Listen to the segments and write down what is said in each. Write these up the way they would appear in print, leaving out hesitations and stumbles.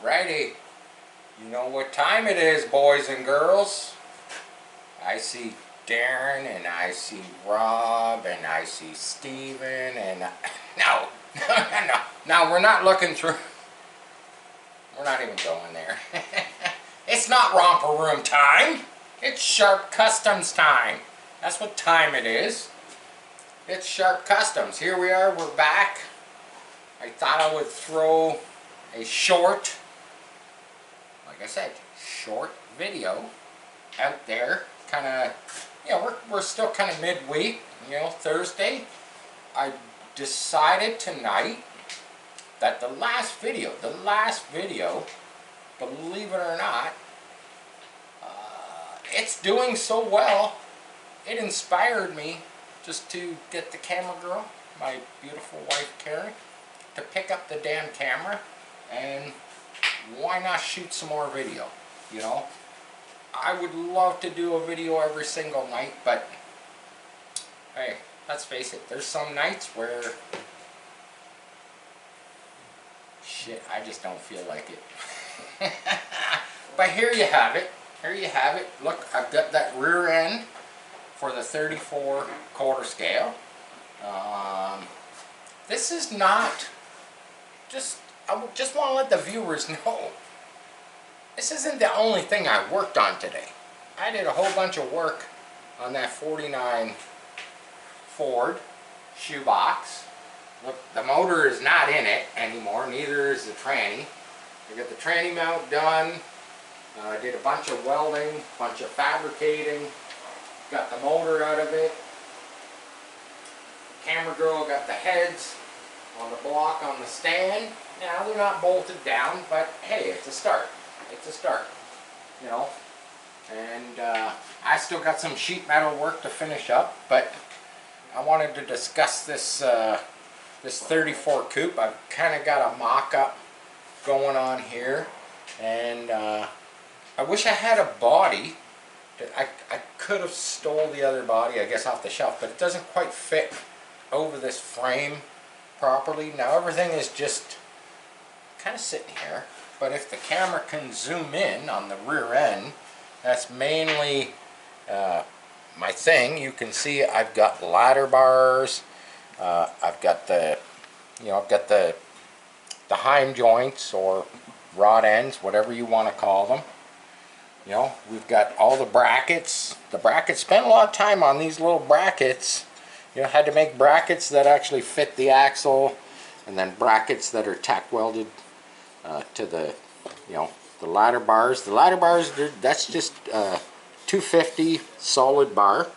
Alrighty, you know what time it is, boys and girls. I see Darren and I see Rob and I see Steven and no, no, we're not looking through. We're not even going there. It's not romper room time. It's Sharp Customs time. That's what time it is. It's Sharp Customs. Here we are, we're back. I thought I would throw a short, like I said, short video out there. Kind of, you know, we're still kind of midweek, you know, Thursday. I decided tonight that the last video, believe it or not, it's doing so well, it inspired me just to get the camera girl, my beautiful wife Karen, to pick up the damn camera and why not shoot some more video, you know. I would love to do a video every single night, but hey, let's face it, there's some nights where shit, I just don't feel like it. But here you have it. Here you have it. Look, I've got that rear end for the 34 quarter scale. This is not just, I just want to let the viewers know, this isn't the only thing I worked on today. I did a whole bunch of work on that 49 Ford shoebox. Look, the motor is not in it anymore, neither is the tranny. I got the tranny mount done. I did a bunch of welding, bunch of fabricating, got the motor out of it. Camera girl got the heads on the block on the stand. Now they're not bolted down, but hey, it's a start. It's a start, you know. And I still got some sheet metal work to finish up, but I wanted to discuss this this 34 coupe. I've kind of got a mock-up going on here, and I wish I had a body. I could have stole the other body, I guess, off the shelf, but it doesn't quite fit over this frame properly. Now everything is just kind of sitting here, but if the camera can zoom in on the rear end, that's mainly my thing. You can see I've got ladder bars. I've got the, you know, I've got the heim joints or rod ends, whatever you want to call them. You know, we've got all the brackets. The brackets, spent a lot of time on these little brackets. You know, had to make brackets that actually fit the axle, and then brackets that are tack welded to the, you know, the ladder bars. The ladder bars, that's just 250 solid bar.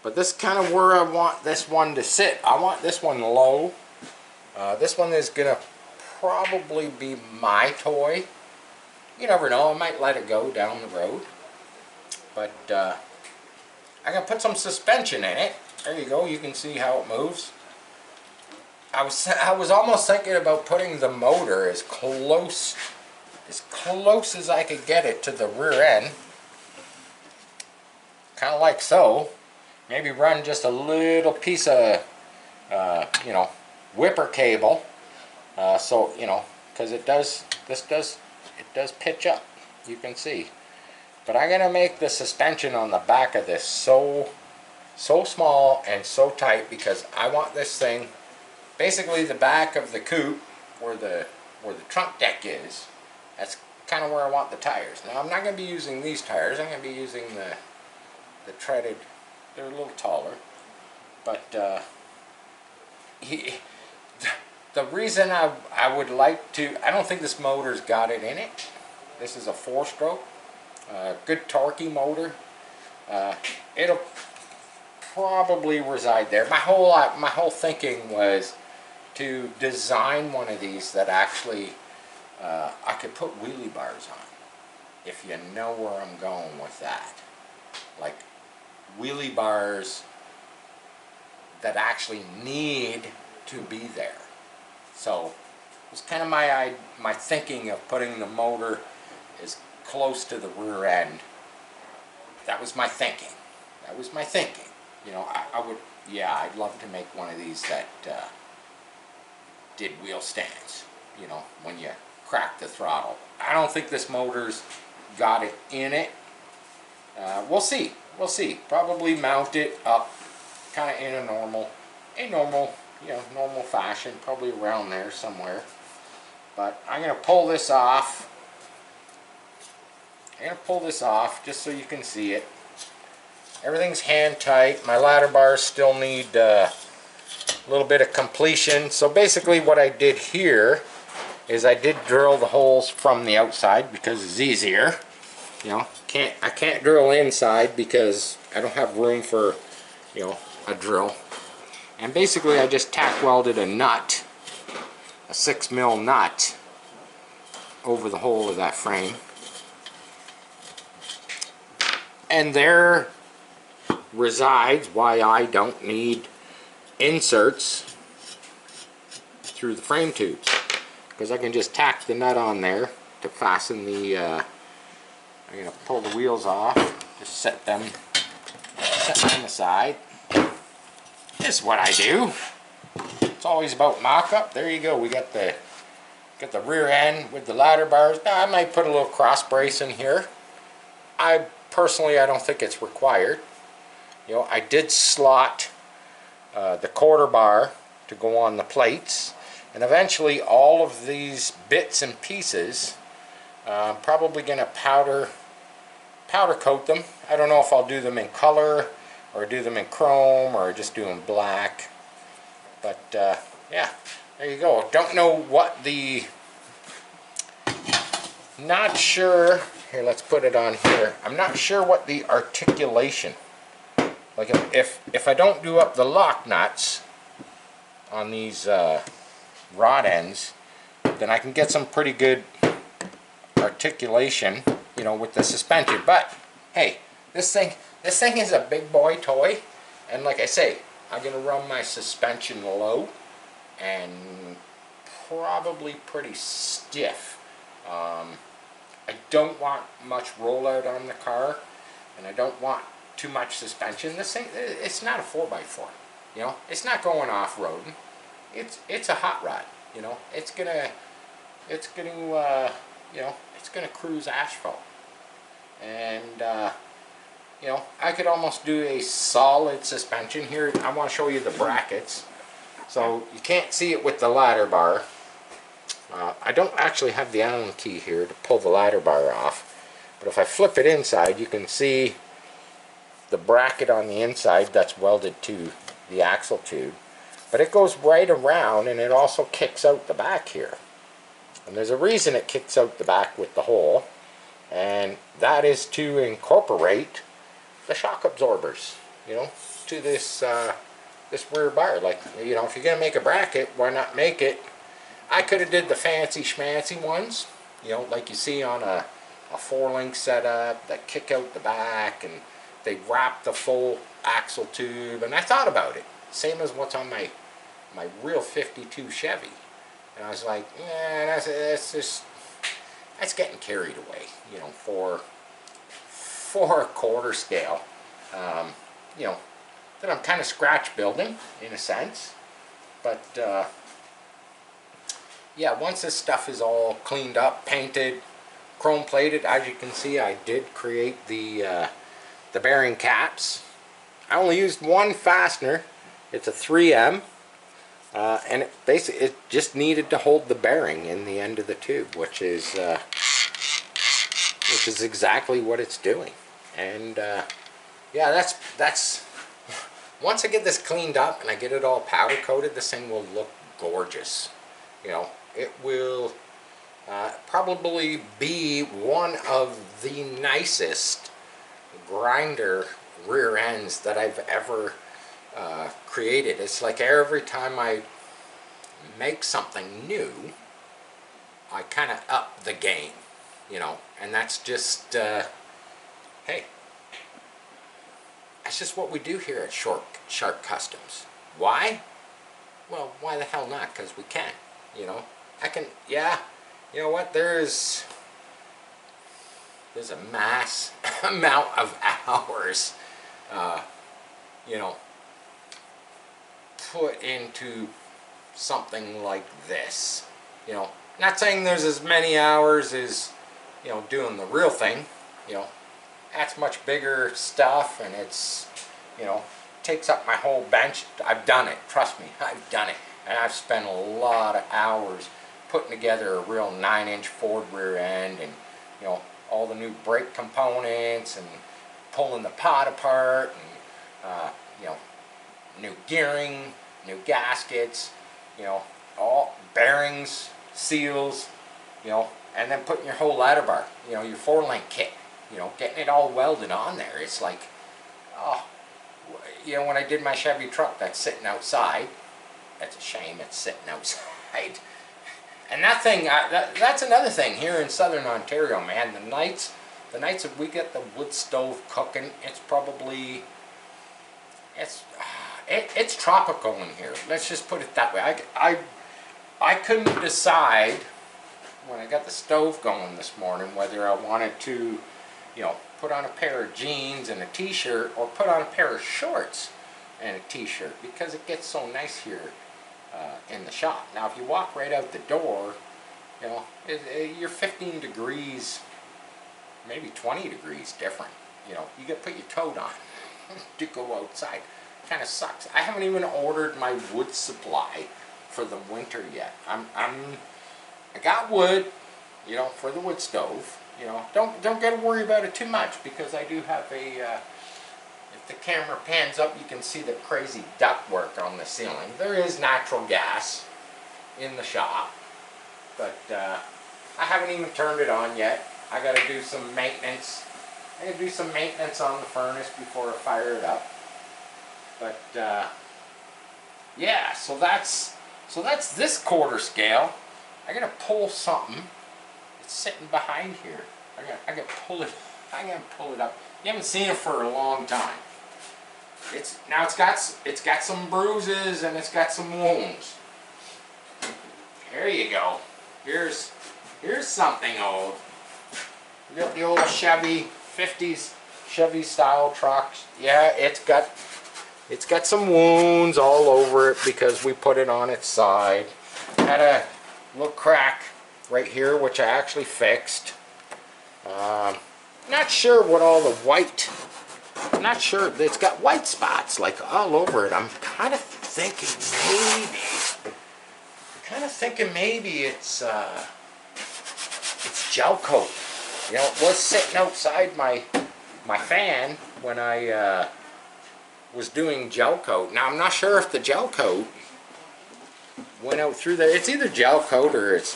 But this is kind of where I want this one to sit. I want this one low. This one is going to probably be my toy. You never know, I might let it go down the road. But I'm going to put some suspension in it. There you go, you can see how it moves. I was almost thinking about putting the motor as close as I could get it to the rear end. Kind of like so. Maybe run just a little piece of, you know, whipper cable. So, you know, because it does pitch up, you can see. But I'm going to make the suspension on the back of this so small and so tight, because I want this thing, basically the back of the coupe, where the trunk deck is, that's kind of where I want the tires. Now I'm not going to be using these tires, I'm going to be using the treaded, they're a little taller. But the reason I would like to, I don't think this motor's got it in it. This is a 4-stroke, good torquey motor. It'll probably reside there. My whole thinking was to design one of these that actually I could put wheelie bars on, if you know where I'm going with that. Like wheelie bars that actually need to be there. So it was kind of my thinking of putting the motor as close to the rear end. That was my thinking. That was my thinking. You know, I would, yeah, I'd love to make one of these that did wheel stands. You know, when you crack the throttle. I don't think this motor's got it in it. We'll see. We'll see. Probably mount it up kind of in a normal, normal fashion, probably around there somewhere. But I'm going to pull this off. I'm going to pull this off just so you can see it. Everything's hand tight. My ladder bars still need a little bit of completion. So basically what I did here is I did drill the holes from the outside because it's easier. You know, I can't drill inside because I don't have room for, a drill. And basically I just tack welded a nut, a 6mm nut, over the hole of that frame. And there resides why I don't need inserts through the frame tubes, because I can just tack the nut on there to fasten the I'm going to pull the wheels off, just set them aside. This is what I do. It's always about mock-up. There you go. We got the rear end with the ladder bars. Now, I might put a little cross brace in here. Personally, I don't think it's required. I did slot the quarter bar to go on the plates, and eventually all of these bits and pieces, I'm probably going to powder coat them. I don't know if I'll do them in color or do them in chrome or just do them black. But yeah, there you go. Don't know what not sure, here, let's put it on here. I'm not sure what the articulation, like if I don't do up the lock nuts on these rod ends, then I can get some pretty good articulation, with the suspension. But hey, this thing is a big boy toy, and like I say, I'm gonna run my suspension low and probably pretty stiff. I don't want much rollout on the car, and I don't want too much suspension. This thing, it's not a 4x4. It's not going off-roading. It's a hot rod. It's gonna cruise asphalt. And I could almost do a solid suspension here. I want to show you the brackets. So you can't see it with the ladder bar. I don't actually have the Allen key here to pull the ladder bar off, but if I flip it inside, you can see the bracket on the inside that's welded to the axle tube, but it goes right around, and it also kicks out the back here. And there's a reason it kicks out the back with the hole, and that is to incorporate the shock absorbers, to this this rear bar. Like, if you're gonna make a bracket, why not make it? I could have did the fancy schmancy ones, like you see on a 4-link setup that kick out the back and they wrap the full axle tube. And I thought about it, same as what's on my real 52 Chevy. And I was like, yeah, that's getting carried away, for a quarter scale. That I'm kind of scratch building in a sense, but yeah, once this stuff is all cleaned up, painted, chrome plated, as you can see, I did create the bearing caps. I only used one fastener. It's a 3M, and it just needed to hold the bearing in the end of the tube, which is exactly what it's doing. And yeah, that's once I get this cleaned up and I get it all powder coated, this thing will look gorgeous. It will probably be one of the nicest grinder rear ends that I've ever created. It's like every time I make something new, I kind of up the game, and that's just, hey, that's just what we do here at Shark Customs. Why? Well, why the hell not? Because we can, I can, yeah, you know what, there's a mass amount of hours, put into something like this. Not saying there's as many hours as, you know, doing the real thing. You know, that's much bigger stuff, and it's, you know, takes up my whole bench. I've done it, trust me, I've done it. And I've spent a lot of hours putting together a real 9-inch Ford rear end, and, you know, all the new brake components, and pulling the pod apart, and, you know, new gearing, new gaskets, you know, all bearings, seals, you know, and then putting your whole ladder bar, you know, your 4-link kit, you know, getting it all welded on there. It's like, oh, you know, when I did my Chevy truck that's sitting outside, that's a shame it's sitting outside. And that thing, that's another thing here in southern Ontario, man. The nights that we get the wood stove cooking, it's probably, it's tropical in here. Let's just put it that way. I couldn't decide when I got the stove going this morning whether I wanted to, you know, put on a pair of jeans and a t-shirt, or put on a pair of shorts and a t-shirt, because it gets so nice here in the shop. Now, if you walk right out the door, you know, you're 15 degrees, maybe 20 degrees different. You know, you got to put your coat on to go outside. Kind of sucks. I haven't even ordered my wood supply for the winter yet. I got wood, you know, for the wood stove. You know, don't get to worry about it too much, because I do have a. If the camera pans up, you can see the crazy ductwork on the ceiling. There is natural gas in the shop, but I haven't even turned it on yet. I got to do some maintenance. I got to do some maintenance on the furnace before I fire it up. But yeah, so that's this quarter scale. I got to pull something. It's sitting behind here. I got to pull it. I got to pull it up. You haven't seen it for a long time. It's got some bruises, and it's got some wounds. There you go. Here's something old. You got the old Chevy 50s Chevy style trucks. Yeah, it's got some wounds all over it because we put it on its side. Had a little crack right here, which I actually fixed. Not sure what all the white. I'm not sure. It's got white spots like all over it. I'm kind of thinking maybe it's gel coat. You know, it was sitting outside my fan when I was doing gel coat. Now I'm not sure if the gel coat went out through there. It's either gel coat or it's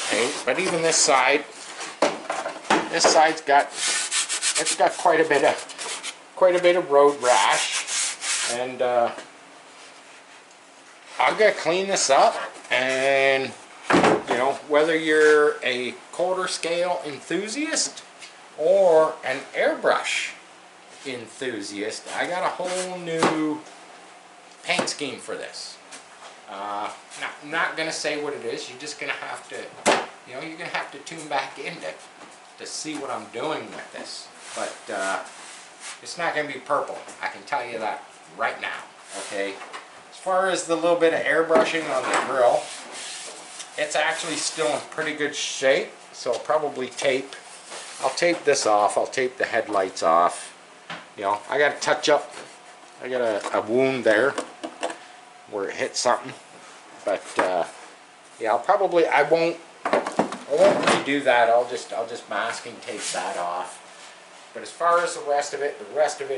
paint. But even this side's got quite a bit of road rash, and I'm gonna clean this up. And you know, whether you're a quarter scale enthusiast or an airbrush enthusiast, I got a whole new paint scheme for this. I'm not gonna say what it is. You're just gonna have to, you know, you're gonna have to tune back in to see what I'm doing with this. But it's not gonna be purple. I can tell you that right now. Okay. As far as the little bit of airbrushing on the grill, it's actually still in pretty good shape. So I'll probably tape. I'll tape this off. I'll tape the headlights off. You know, I got to touch up. I got a wound there where it hit something. But yeah, I won't redo that. I'll just masking tape that off. But as far as the rest of it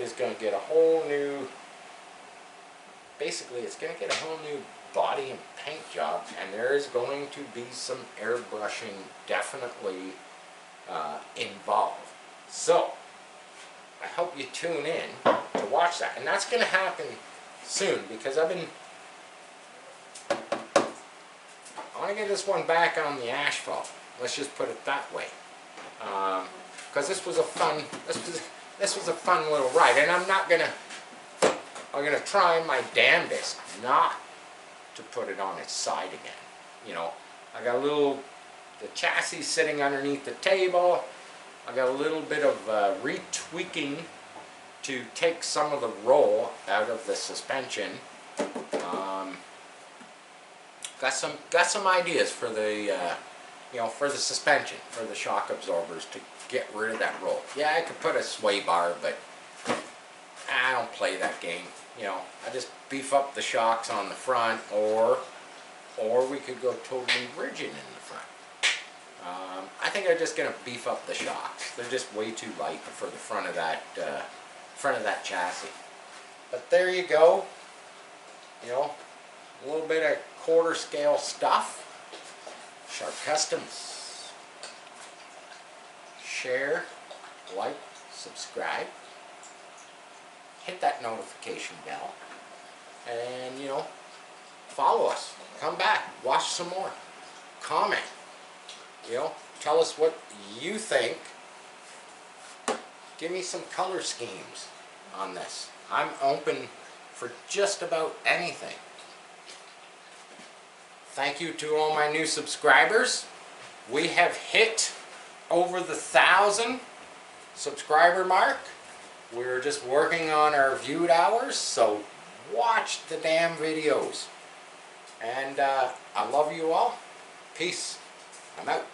is going to get a whole new. Basically, it's going to get a whole new body and paint job, and there is going to be some airbrushing definitely involved. So I hope you tune in to watch that, and that's going to happen soon, because I want to get this one back on the asphalt. Let's just put it that way, because this was a fun little ride, and I'm gonna try my damnedest not to put it on its side again. You know, I got the chassis sitting underneath the table. I got a little bit of retweaking to take some of the roll out of the suspension. Got some ideas for the you know, for the suspension, for the shock absorbers to get rid of that roll. Yeah, I could put a sway bar, but I don't play that game. You know, I just beef up the shocks on the front, or we could go totally rigid in the front. I think I'm just gonna beef up the shocks. They're just way too light for the front of that chassis. But there you go. You know, a little bit of quarter scale stuff. Sharp Customs. Share, like, subscribe. Hit that notification bell. And, you know, follow us. Come back. Watch some more. Comment. You know, tell us what you think. Give me some color schemes on this. I'm open for just about anything. Thank you to all my new subscribers. We have hit over the 1,000 subscriber mark. We're just working on our viewed hours, so watch the damn videos. And I love you all. Peace. I'm out.